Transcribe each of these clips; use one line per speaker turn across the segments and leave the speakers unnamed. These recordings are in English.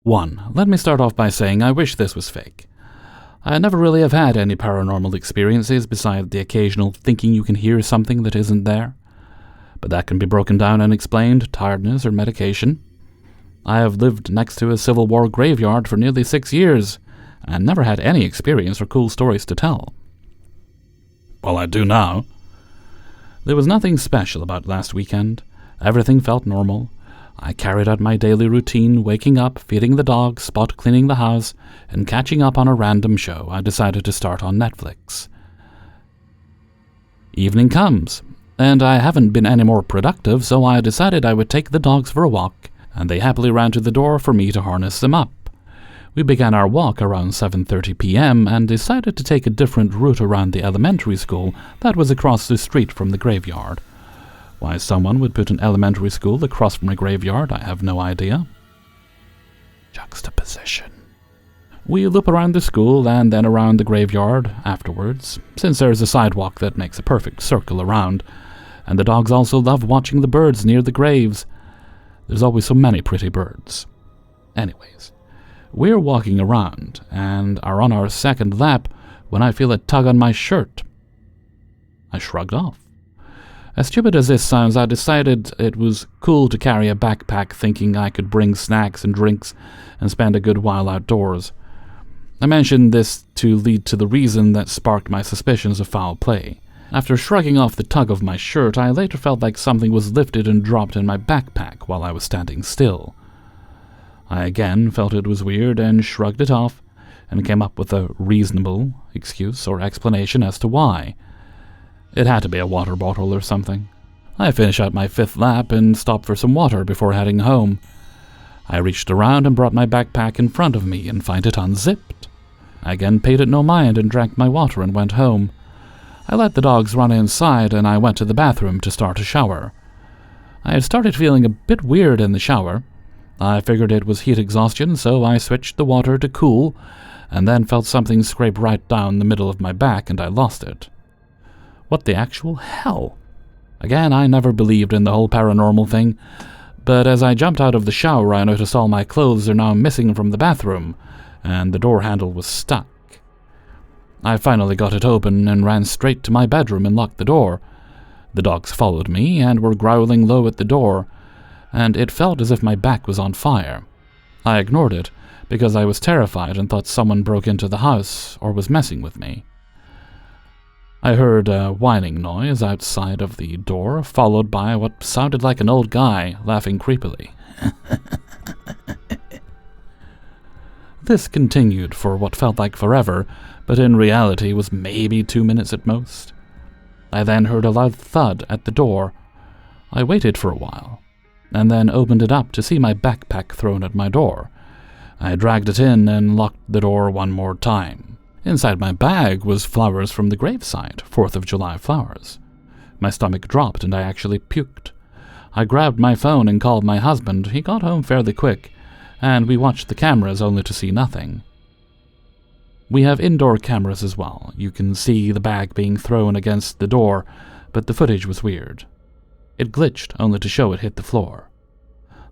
1. Let me start off by saying I wish this was fake. I never really have had any paranormal experiences besides the occasional thinking you can hear something that isn't there. But that can be broken down and explained, tiredness or medication. I have lived next to a Civil War graveyard for nearly 6 years, and never had any experience or cool stories to tell. Well, I do now. There was nothing special about last weekend. Everything felt normal. I carried out my daily routine, waking up, feeding the dog, spot cleaning the house, and catching up on a random show I decided to start on Netflix. Evening comes, and I haven't been any more productive, so I decided I would take the dogs for a walk, and they happily ran to the door for me to harness them up. We began our walk around 7:30 p.m. and decided to take a different route around the elementary school that was across the street from the graveyard. Why someone would put an elementary school across from a graveyard, I have no idea. Juxtaposition. We loop around the school and then around the graveyard afterwards, since there's a sidewalk that makes a perfect circle around, and the dogs also love watching the birds near the graves. There's always so many pretty birds. Anyways, we're walking around and are on our second lap when I feel a tug on my shirt. I shrugged off. As stupid as this sounds, I decided it was cool to carry a backpack thinking I could bring snacks and drinks and spend a good while outdoors. I mentioned this to lead to the reason that sparked my suspicions of foul play. After shrugging off the tug of my shirt, I later felt like something was lifted and dropped in my backpack while I was standing still. I again felt it was weird and shrugged it off, and came up with a reasonable excuse or explanation as to why. It had to be a water bottle or something. I finished out my 5th lap and stopped for some water before heading home. I reached around and brought my backpack in front of me and found it unzipped. I again paid it no mind and drank my water and went home. I let the dogs run inside and I went to the bathroom to start a shower. I had started feeling a bit weird in the shower. I figured it was heat exhaustion, so I switched the water to cool, and then felt something scrape right down the middle of my back and I lost it. What the actual hell? Again, I never believed in the whole paranormal thing, but as I jumped out of the shower I noticed all my clothes are now missing from the bathroom, and the door handle was stuck. I finally got it open and ran straight to my bedroom and locked the door. The dogs followed me and were growling low at the door, and it felt as if my back was on fire. I ignored it, because I was terrified and thought someone broke into the house or was messing with me. I heard a whining noise outside of the door, followed by what sounded like an old guy laughing creepily. This continued for what felt like forever, but in reality was maybe 2 minutes at most. I then heard a loud thud at the door. I waited for a while, and then opened it up to see my backpack thrown at my door. I dragged it in and locked the door one more time. Inside my bag was flowers from the gravesite, 4th of July flowers. My stomach dropped and I actually puked. I grabbed my phone and called my husband. He got home fairly quick, and we watched the cameras only to see nothing. We have indoor cameras as well. You can see the bag being thrown against the door, but the footage was weird. It glitched only to show it hit the floor.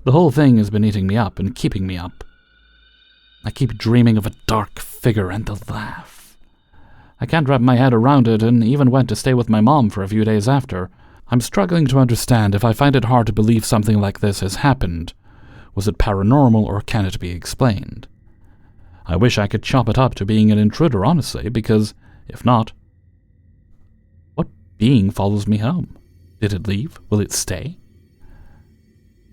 The whole thing has been eating me up and keeping me up. I keep dreaming of a dark figure and the laugh. I can't wrap my head around it and even went to stay with my mom for a few days after. I'm struggling to understand if I find it hard to believe something like this has happened. Was it paranormal or can it be explained? I wish I could chop it up to being an intruder, honestly, because if not, what being follows me home? Did it leave? Will it stay?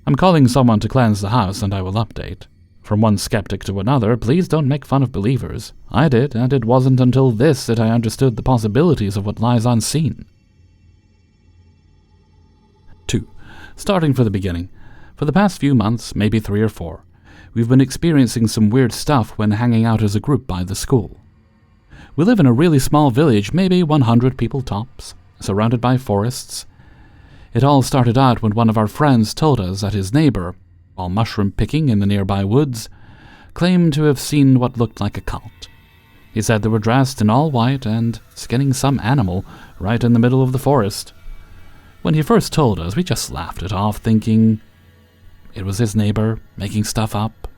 I'm calling someone to cleanse the house and I will update. From one skeptic to another, please don't make fun of believers. I did, and it wasn't until this that I understood the possibilities of what lies unseen. 2. Starting from the beginning. For the past few months, maybe 3 or 4, we've been experiencing some weird stuff when hanging out as a group by the school. We live in a really small village, maybe 100 people tops, surrounded by forests. It all started out when one of our friends told us that his neighbor, while mushroom picking in the nearby woods, claimed to have seen what looked like a cult. He said they were dressed in all white and skinning some animal right in the middle of the forest. When he first told us, we just laughed it off, thinking it was his neighbor making stuff up.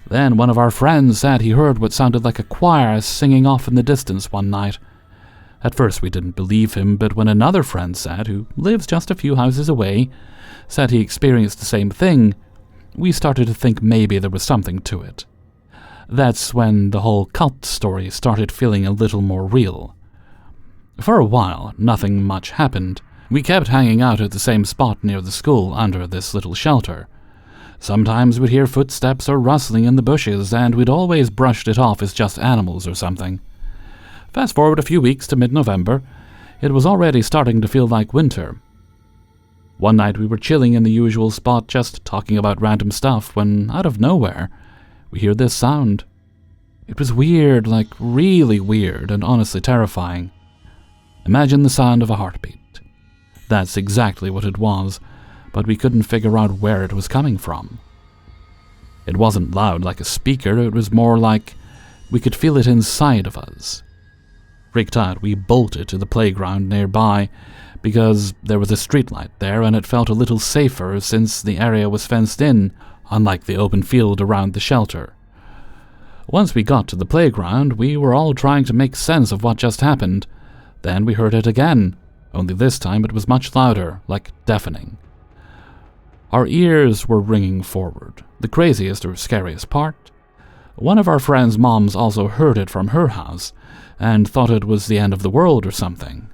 Then one of our friends said he heard what sounded like a choir singing off in the distance one night. At first we didn't believe him, but when another friend said, who lives just a few houses away, said he experienced the same thing, we started to think maybe there was something to it. That's when the whole cult story started feeling a little more real. For a while, nothing much happened. We kept hanging out at the same spot near the school under this little shelter. Sometimes we'd hear footsteps or rustling in the bushes, and we'd always brushed it off as just animals or something. Fast forward a few weeks to mid-November, it was already starting to feel like winter. One night we were chilling in the usual spot just talking about random stuff when, out of nowhere, we hear this sound. It was weird, like really weird and honestly terrifying. Imagine the sound of a heartbeat. That's exactly what it was, but we couldn't figure out where it was coming from. It wasn't loud like a speaker, it was more like we could feel it inside of us. Freaked out, we bolted to the playground nearby because there was a streetlight there and it felt a little safer since the area was fenced in, unlike the open field around the shelter. Once we got to the playground, we were all trying to make sense of what just happened. Then we heard it again, only this time it was much louder, like deafening. Our ears were ringing forward. The craziest or scariest part? One of our friend's moms also heard it from her house, and thought it was the end of the world or something.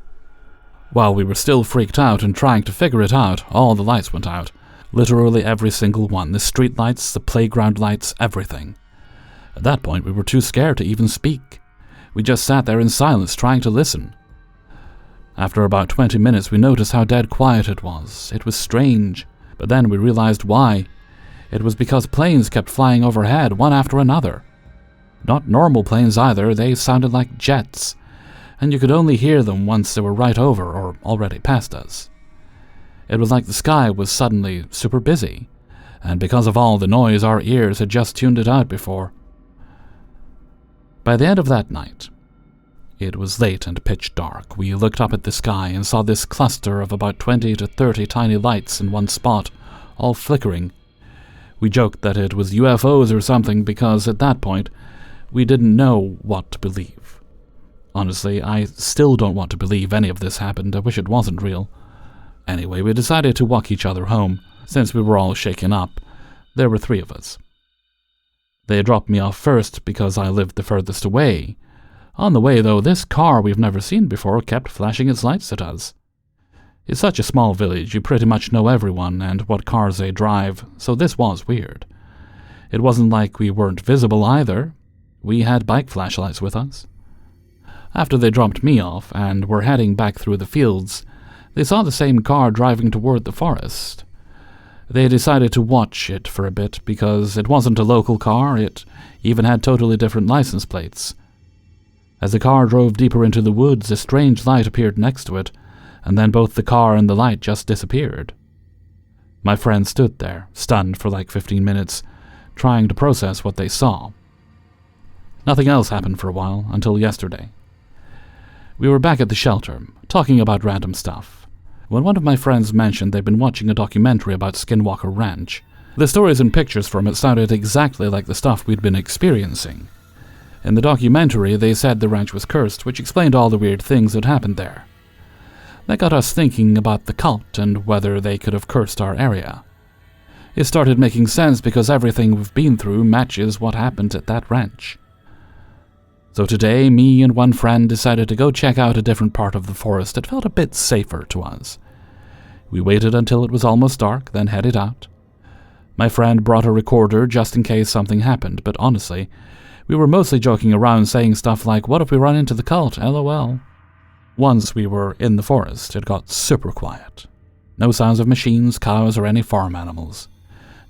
While we were still freaked out and trying to figure it out, all the lights went out. Literally every single one, the street lights, the playground lights, everything. At that point we were too scared to even speak. We just sat there in silence trying to listen. After about 20 minutes we noticed how dead quiet it was. It was strange, but then we realized why. It was because planes kept flying overhead, one after another. Not normal planes either, they sounded like jets, and you could only hear them once they were right over or already past us. It was like the sky was suddenly super busy, and because of all the noise our ears had just tuned it out before. By the end of that night, it was late and pitch dark. We looked up at the sky and saw this cluster of about 20 to 30 tiny lights in one spot, all flickering. We joked that it was UFOs or something because at that point, we didn't know what to believe. Honestly, I still don't want to believe any of this happened. I wish it wasn't real. Anyway, we decided to walk each other home, since we were all shaken up. There were 3 of us. They dropped me off first because I lived the furthest away. On the way, though, this car we've never seen before kept flashing its lights at us. It's such a small village, you pretty much know everyone and what cars they drive, so this was weird. It wasn't like we weren't visible either. We had bike flashlights with us. After they dropped me off and were heading back through the fields, they saw the same car driving toward the forest. They decided to watch it for a bit because it wasn't a local car, it even had totally different license plates. As the car drove deeper into the woods, a strange light appeared next to it, and then both the car and the light just disappeared. My friend stood there, stunned for like 15 minutes, trying to process what they saw. Nothing else happened for a while, until yesterday. We were back at the shelter, talking about random stuff, when one of my friends mentioned they'd been watching a documentary about Skinwalker Ranch. The stories and pictures from it sounded exactly like the stuff we'd been experiencing. In the documentary, they said the ranch was cursed, which explained all the weird things that happened there. That got us thinking about the cult and whether they could have cursed our area. It started making sense because everything we've been through matches what happened at that ranch. So today, me and one friend decided to go check out a different part of the forest that felt a bit safer to us. We waited until it was almost dark, then headed out. My friend brought a recorder just in case something happened, but honestly, we were mostly joking around saying stuff like, "What if we run into the cult? LOL." Once we were in the forest, it got super quiet. No sounds of machines, cows, or any farm animals.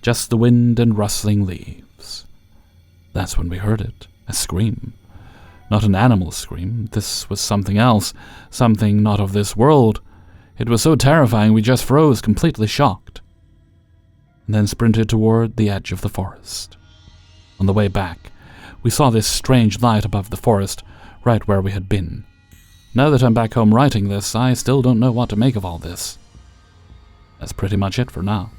Just the wind and rustling leaves. That's when we heard it, a scream. Not an animal scream, this was something else, something not of this world. It was so terrifying we just froze, completely shocked. And then sprinted toward the edge of the forest. On the way back, we saw this strange light above the forest, right where we had been. Now that I'm back home writing this, I still don't know what to make of all this. That's pretty much it for now.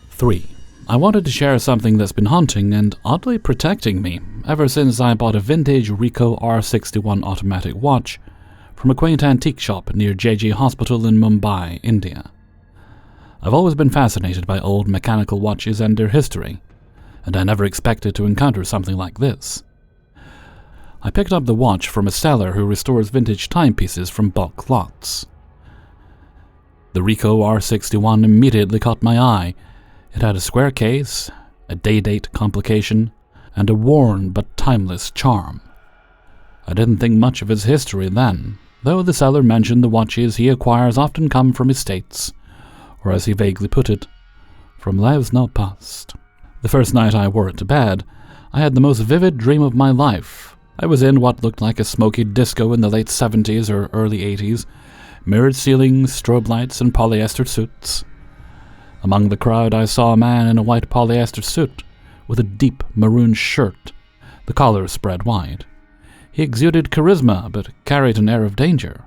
3. I wanted to share something that's been haunting and oddly protecting me ever since I bought a vintage Ricoh R61 automatic watch from a quaint antique shop near JJ Hospital in Mumbai, India. I've always been fascinated by old mechanical watches and their history, and I never expected to encounter something like this. I picked up the watch from a seller who restores vintage timepieces from bulk lots. The Ricoh R61 immediately caught my eye. It had a square case, a day-date complication, and a worn but timeless charm. I didn't think much of its history then, though the seller mentioned the watches he acquires often come from estates, or as he vaguely put it, from lives not past. The first night I wore it to bed, I had the most vivid dream of my life. I was in what looked like a smoky disco in the late 70s or early 80s, mirrored ceilings, strobe lights, and polyester suits. Among the crowd I saw a man in a white polyester suit, with a deep maroon shirt, the collar spread wide. He exuded charisma, but carried an air of danger.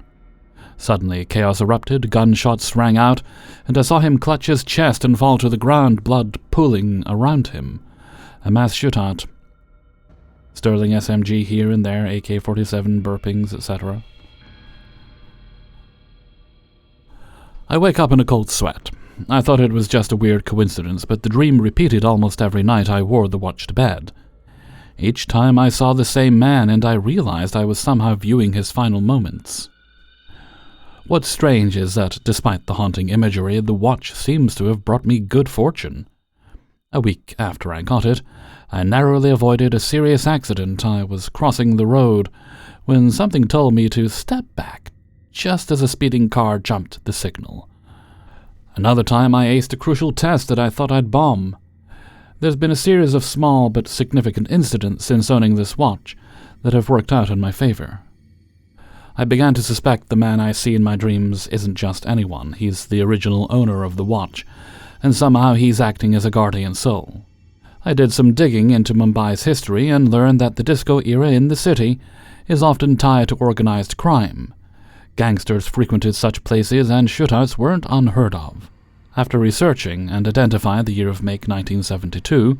Suddenly chaos erupted, gunshots rang out, and I saw him clutch his chest and fall to the ground, blood pooling around him. A mass shootout. Sterling SMG here and there, AK-47 burpings, etc. I wake up in a cold sweat. I thought it was just a weird coincidence, but the dream repeated almost every night I wore the watch to bed. Each time I saw the same man, and I realized I was somehow viewing his final moments. What's strange is that, despite the haunting imagery, the watch seems to have brought me good fortune. A week after I got it, I narrowly avoided a serious accident. I was crossing the road when something told me to step back, just as a speeding car jumped the signal. Another time I aced a crucial test that I thought I'd bomb. There's been a series of small but significant incidents since owning this watch that have worked out in my favor. I began to suspect the man I see in my dreams isn't just anyone. He's the original owner of the watch, and somehow he's acting as a guardian soul. I did some digging into Mumbai's history and learned that the disco era in the city is often tied to organized crime. Gangsters frequented such places and shootouts weren't unheard of. After researching and identifying the year of make 1972,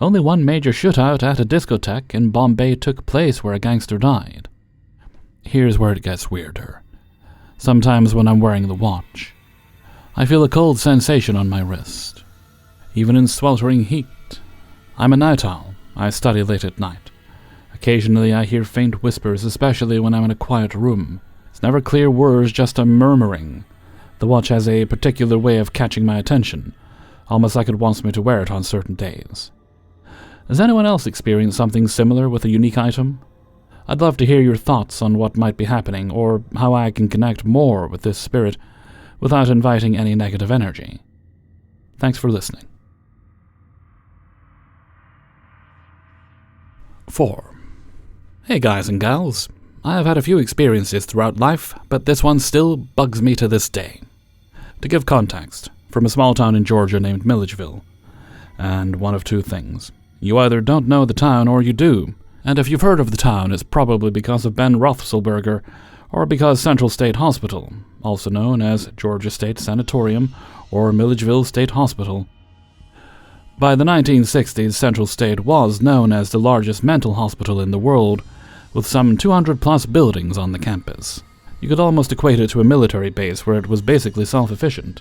only one major shootout at a discotheque in Bombay took place where a gangster died. Here's where it gets weirder. Sometimes when I'm wearing the watch, I feel a cold sensation on my wrist, even in sweltering heat. I'm a night owl. I study late at night. Occasionally I hear faint whispers, especially when I'm in a quiet room. It's never clear words, just a murmuring. The watch has a particular way of catching my attention, almost like it wants me to wear it on certain days. Has anyone else experienced something similar with a unique item? I'd love to hear your thoughts on what might be happening, or how I can connect more with this spirit without inviting any negative energy. Thanks for listening. 4. Hey guys and gals. I've had a few experiences throughout life, but this one still bugs me to this day. To give context, from a small town in Georgia named Milledgeville, and one of two things. You either don't know the town or you do, and if you've heard of the town, it's probably because of Ben Roethlisberger, or because Central State Hospital, also known as Georgia State Sanatorium or Milledgeville State Hospital. By the 1960s, Central State was known as the largest mental hospital in the world, with some 200-plus buildings on the campus. You could almost equate it to a military base where it was basically self-efficient.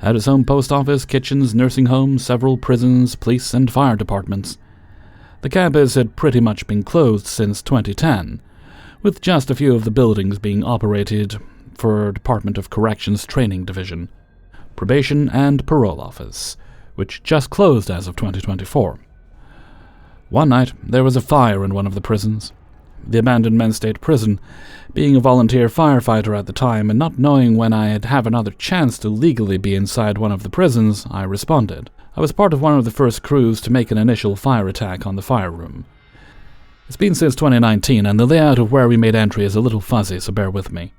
Had its own post office, kitchens, nursing homes, several prisons, police, and fire departments. The campus had pretty much been closed since 2010, with just a few of the buildings being operated for Department of Corrections Training Division, Probation and Parole Office, which just closed as of 2024. One night, there was a fire in one of the prisons. The abandoned men's state prison. Being a volunteer firefighter at the time and not knowing when I'd have another chance to legally be inside one of the prisons, I responded. I was part of one of the first crews to make an initial fire attack on the fire room. It's been since 2019, and the layout of where we made entry is a little fuzzy, so bear with me.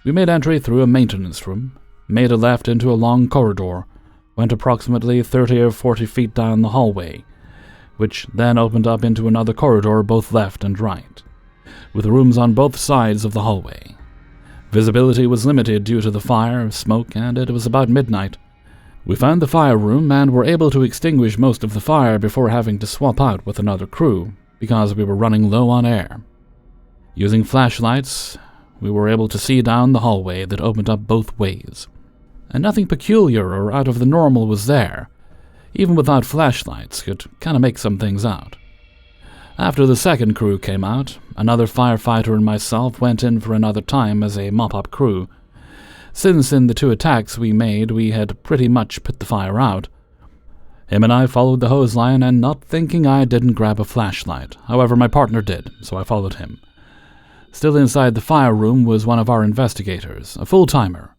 We made entry through a maintenance room, made a left into a long corridor, went approximately 30 or 40 feet down the hallway, which then opened up into another corridor both left and right, with rooms on both sides of the hallway. Visibility was limited due to the fire, smoke, and it was about midnight. We found the fire room and were able to extinguish most of the fire before having to swap out with another crew because we were running low on air. Using flashlights, we were able to see down the hallway that opened up both ways. And nothing peculiar or out of the normal was there. Even without flashlights, could kind of make some things out. After the second crew came out, another firefighter and myself went in for another time as a mop-up crew. Since in the 2 attacks we made, we had pretty much put the fire out. Him and I followed the hose line, and not thinking I didn't grab a flashlight. However, my partner did, so I followed him. Still inside the fire room was one of our investigators, a full-timer.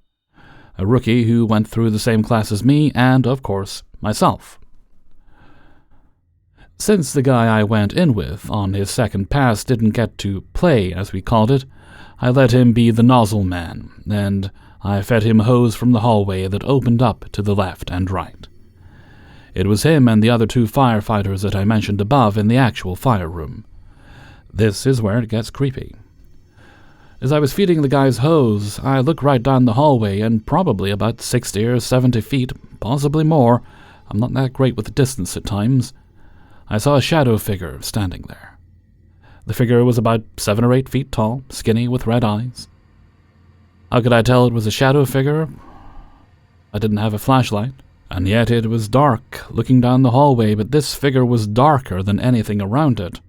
A rookie who went through the same class as me, and, of course, myself. Since the guy I went in with on his second pass didn't get to play, as we called it, I let him be the nozzle man, and I fed him hose from the hallway that opened up to the left and right. It was him and the other 2 firefighters that I mentioned above in the actual fire room. This is where it gets creepy. As I was feeding the guy's hose, I looked right down the hallway, and probably about 60 or 70 feet, possibly more, I'm not that great with the distance at times, I saw a shadow figure standing there. The figure was about 7 or 8 feet tall, skinny, with red eyes. How could I tell it was a shadow figure? I didn't have a flashlight, and yet it was dark, looking down the hallway, but this figure was darker than anything around it.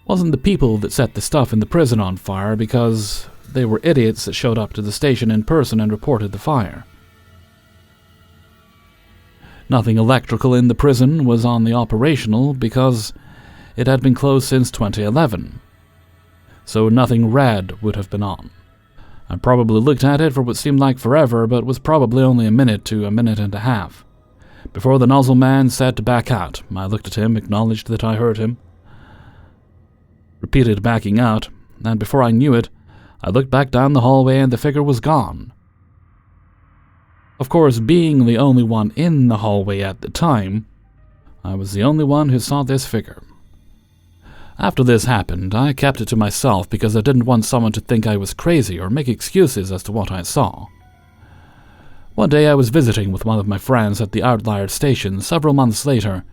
Wasn't the people that set the stuff in the prison on fire, because they were idiots that showed up to the station in person and reported the fire. Nothing electrical in the prison was on the operational because it had been closed since 2011. So nothing red would have been on. I probably looked at it for what seemed like forever, but was probably only a minute to a minute and a half. Before the nozzle man said to back out, I looked at him, acknowledged that I heard him, repeated backing out, and before I knew it, I looked back down the hallway and the figure was gone. Of course, being the only one in the hallway at the time, I was the only one who saw this figure. After this happened, I kept it to myself because I didn't want someone to think I was crazy or make excuses as to what I saw. One day I was visiting with one of my friends at the Outlier station several months later,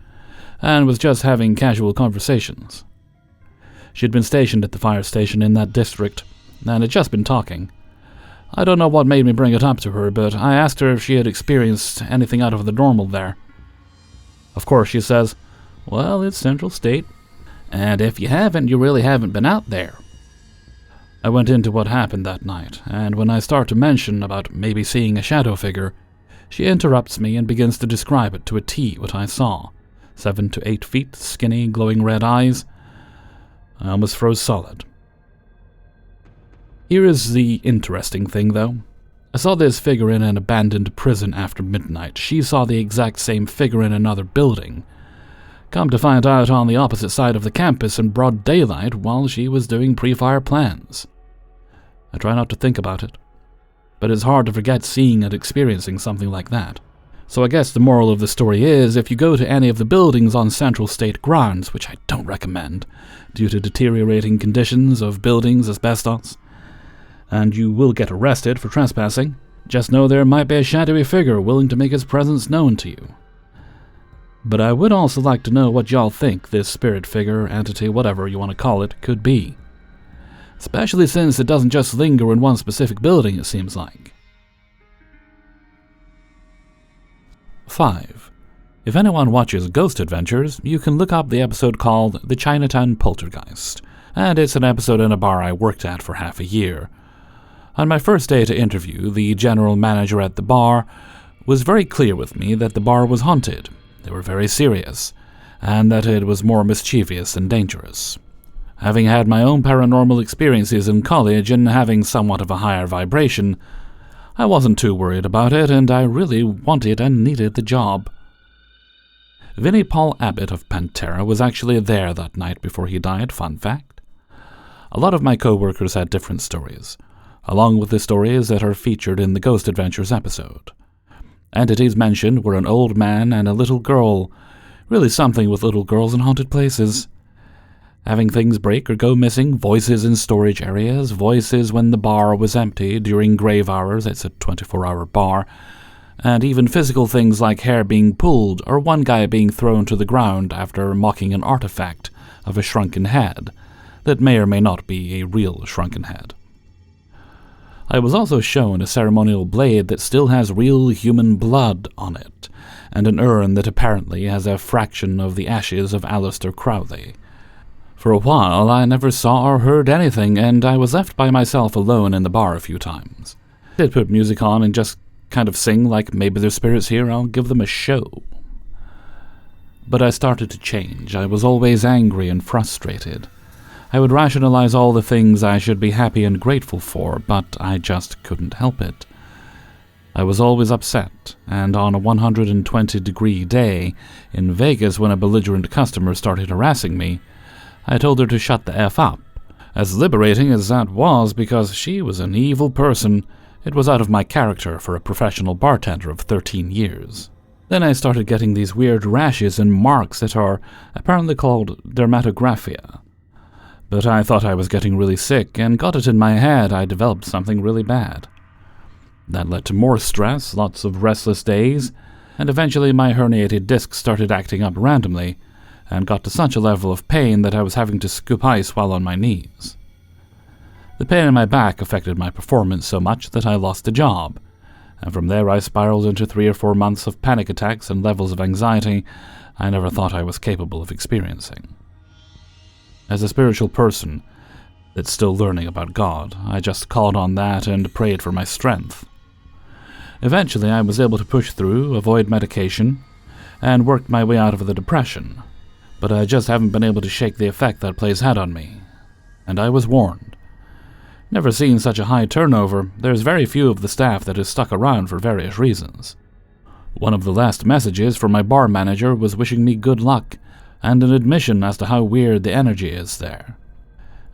and was just having casual conversations. She had been stationed at the fire station in that district, and had just been talking. I don't know what made me bring it up to her, but I asked her if she had experienced anything out of the normal there. Of course, she says, "Well, it's Central State, and if you haven't, you really haven't been out there." I went into what happened that night, and when I start to mention about maybe seeing a shadow figure, she interrupts me and begins to describe it to a T what I saw. 7 to 8 feet, skinny, glowing red eyes. I almost froze solid. Here is the interesting thing, though. I saw this figure in an abandoned prison after midnight. She saw the exact same figure in another building. Come to find out, on the opposite side of the campus in broad daylight while she was doing pre-fire plans. I try not to think about it, but it's hard to forget seeing and experiencing something like that. So I guess the moral of the story is, if you go to any of the buildings on Central State grounds, which I don't recommend, due to deteriorating conditions of buildings, asbestos, and you will get arrested for trespassing, just know there might be a shadowy figure willing to make its presence known to you. But I would also like to know what y'all think this spirit figure, entity, whatever you want to call it, could be. Especially since it doesn't just linger in one specific building, it seems like. 5. If anyone watches Ghost Adventures, you can look up the episode called The Chinatown Poltergeist, and it's an episode in a bar I worked at for half a year. On my first day to interview, the general manager at the bar was very clear with me that the bar was haunted. They were very serious, and that it was more mischievous than dangerous. Having had my own paranormal experiences in college and having somewhat of a higher vibration, I wasn't too worried about it, and I really wanted and needed the job. Vinnie Paul Abbott of Pantera was actually there that night before he died, fun fact. A lot of my co-workers had different stories, along with the stories that are featured in the Ghost Adventures episode. Entities mentioned were an old man and a little girl, really something with little girls in haunted places. Having things break or go missing, voices in storage areas, voices when the bar was empty during grave hours, it's a 24-hour bar, and even physical things like hair being pulled or one guy being thrown to the ground after mocking an artifact of a shrunken head that may or may not be a real shrunken head. I was also shown a ceremonial blade that still has real human blood on it, and an urn that apparently has a fraction of the ashes of Aleister Crowley. For a while, I never saw or heard anything, and I was left by myself alone in the bar a few times. They'd put music on and just kind of sing like, maybe there's spirits here, I'll give them a show. But I started to change. I was always angry and frustrated. I would rationalize all the things I should be happy and grateful for, but I just couldn't help it. I was always upset, and on a 120-degree day in Vegas when a belligerent customer started harassing me, I told her to shut the F up. As liberating as that was, because she was an evil person, it was out of my character for a professional bartender of 13 years. Then I started getting these weird rashes and marks that are apparently called dermatographia. But I thought I was getting really sick and got it in my head I developed something really bad. That led to more stress, lots of restless days, and eventually my herniated disc started acting up randomly and got to such a level of pain that I was having to scoop ice while on my knees. The pain in my back affected my performance so much that I lost a job, and from there I spiraled into 3 or 4 months of panic attacks and levels of anxiety I never thought I was capable of experiencing. As a spiritual person that's still learning about God, I just called on that and prayed for my strength. Eventually I was able to push through, avoid medication, and worked my way out of the depression, but I just haven't been able to shake the effect that place had on me, and I was warned. Never seen such a high turnover. There's very few of the staff that has stuck around for various reasons. One of the last messages from my bar manager was wishing me good luck, and an admission as to how weird the energy is there.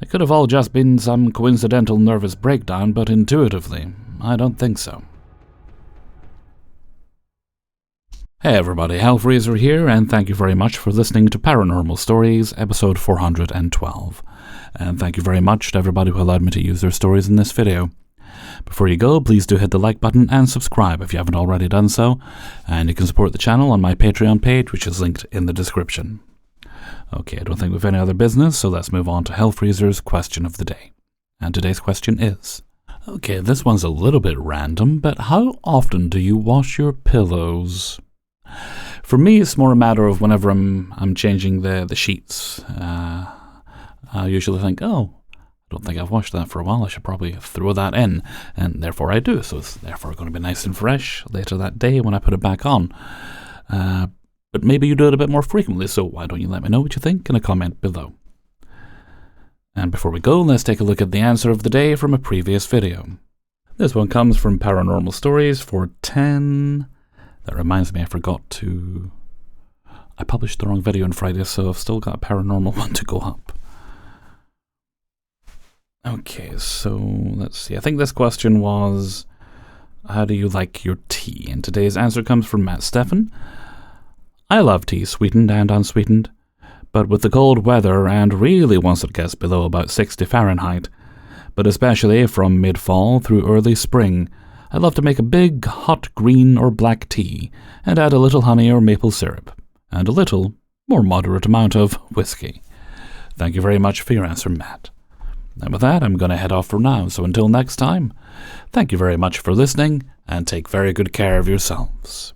It could have all just been some coincidental nervous breakdown, but intuitively, I don't think so. Hey everybody, Hellfreezer here, and thank you very much for listening to Paranormal Stories, episode 412. And thank you very much to everybody who allowed me to use their stories in this video. Before you go, please do hit the like button and subscribe if you haven't already done so, and you can support the channel on my Patreon page, which is linked in the description. Okay, I don't think we've any other business, so let's move on to Hellfreezer's question of the day. And today's question is, okay, this one's a little bit random, but how often do you wash your pillows? For me, it's more a matter of whenever I'm changing the sheets. I usually think, oh, I don't think I've washed that for a while, I should probably throw that in, and therefore I do, so it's therefore going to be nice and fresh later that day when I put it back on. But maybe you do it a bit more frequently, so why don't you let me know what you think in a comment below. And before we go, let's take a look at the answer of the day from a previous video. This one comes from Paranormal Stories for 10... That reminds me, I published the wrong video on Friday, so I've still got a paranormal one to go up. Okay, so let's see. I think this question was, how do you like your tea? And today's answer comes from Matt Steffen. I love tea, sweetened and unsweetened, but with the cold weather and really once it gets below about 60 Fahrenheit, but especially from mid-fall through early spring, I love to make a big, hot green or black tea and add a little honey or maple syrup, and a little, more moderate amount of whiskey. Thank you very much for your answer, Matt. And with that, I'm going to head off for now, so until next time, thank you very much for listening, and take very good care of yourselves.